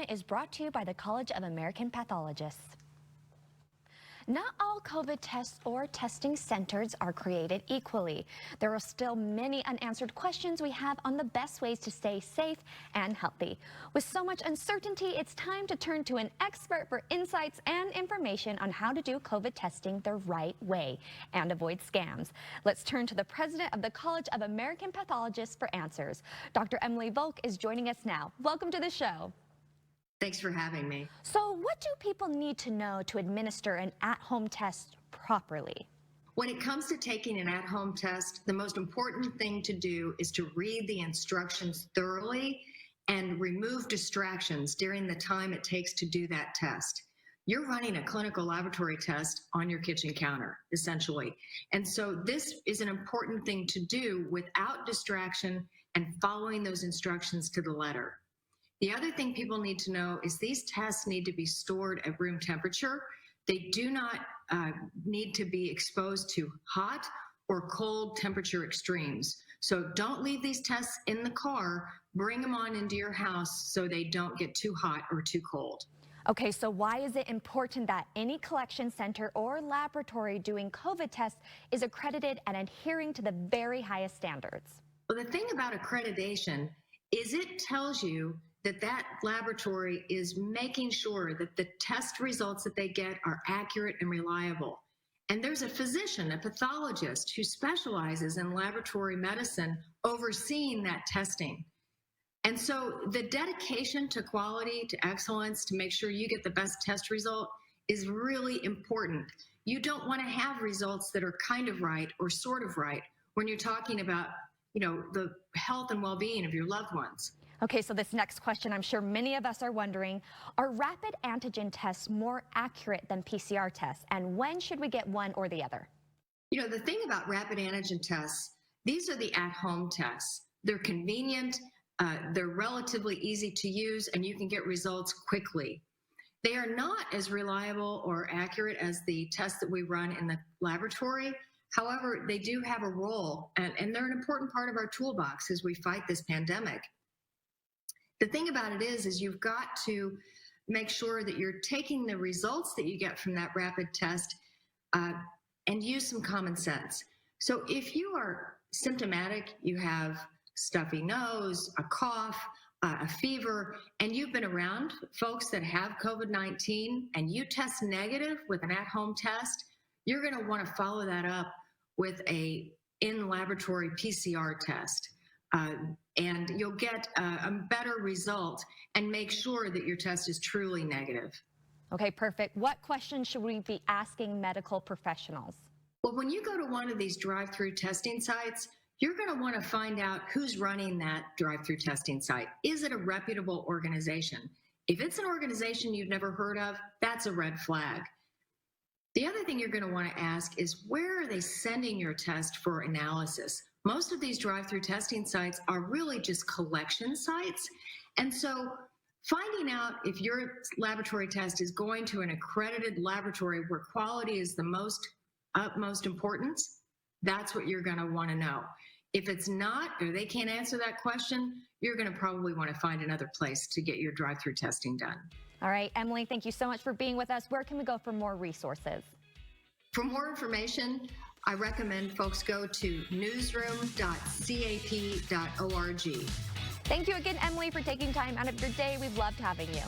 segment is brought to you by the College of American Pathologists. Not all COVID tests or testing centers are created equally. There are still many unanswered questions we have on the best ways to stay safe and healthy. With so much uncertainty, it's time to turn to an expert for insights and information on how to do COVID testing the right way and avoid scams. Let's turn to the president of the College of American Pathologists for answers. Dr. Emily Volk is joining us now. Welcome to the show. Thanks for having me. So what do people need to know to administer an at-home test properly? When it comes to taking an at-home test, the most important thing to do is to read the instructions thoroughly and remove distractions during the time it takes to do that test. You're running a clinical laboratory test on your kitchen counter, essentially. And so this is an important thing to do without distraction and following those instructions to the letter. The other thing people need to know is these tests need to be stored at room temperature. They do not need to be exposed to hot or cold temperature extremes. So don't leave these tests in the car. Bring them on into your house so they don't get too hot or too cold. Okay, so why is it important that any collection center or laboratory doing COVID tests is accredited and adhering to the very highest standards? Well, the thing about accreditation is it tells you that laboratory is making sure that the test results that they get are accurate and reliable. And there's a physician, a pathologist, who specializes in laboratory medicine overseeing that testing. And so the dedication to quality, to excellence, to make sure you get the best test result is really important. You don't want to have results that are kind of right or sort of right when you're talking about, the health and well-being of your loved ones. Okay, so this next question, I'm sure many of us are wondering, are rapid antigen tests more accurate than PCR tests? And when should we get one or the other? The thing about rapid antigen tests, these are the at-home tests. They're convenient, they're relatively easy to use, and you can get results quickly. They are not as reliable or accurate as the tests that we run in the laboratory. However, they do have a role, and they're an important part of our toolbox as we fight this pandemic. The thing about it is you've got to make sure that you're taking the results that you get from that rapid test and use some common sense. So if you are symptomatic, you have stuffy nose, a cough, a fever, and you've been around folks that have COVID-19 and you test negative with an at-home test, you're going to want to follow that up with a in-laboratory PCR test. And you'll get a better result and make sure that your test is truly negative. Okay, perfect. What questions should we be asking medical professionals? Well, when you go to one of these drive-through testing sites, you're going to want to find out who's running that drive-through testing site. Is it a reputable organization? If it's an organization you've never heard of, that's a red flag. The other thing you're going to want to ask is, where are they sending your test for analysis? Most of these drive-through testing sites are really just collection sites. And so finding out if your laboratory test is going to an accredited laboratory where quality is the utmost importance, that's what you're going to want to know. If it's not, or they can't answer that question, you're going to probably want to find another place to get your drive-through testing done. All right, Emily, thank you so much for being with us. Where can we go for more resources? For more information, I recommend folks go to newsroom.cap.org. Thank you again, Emily, for taking time out of your day. We've loved having you.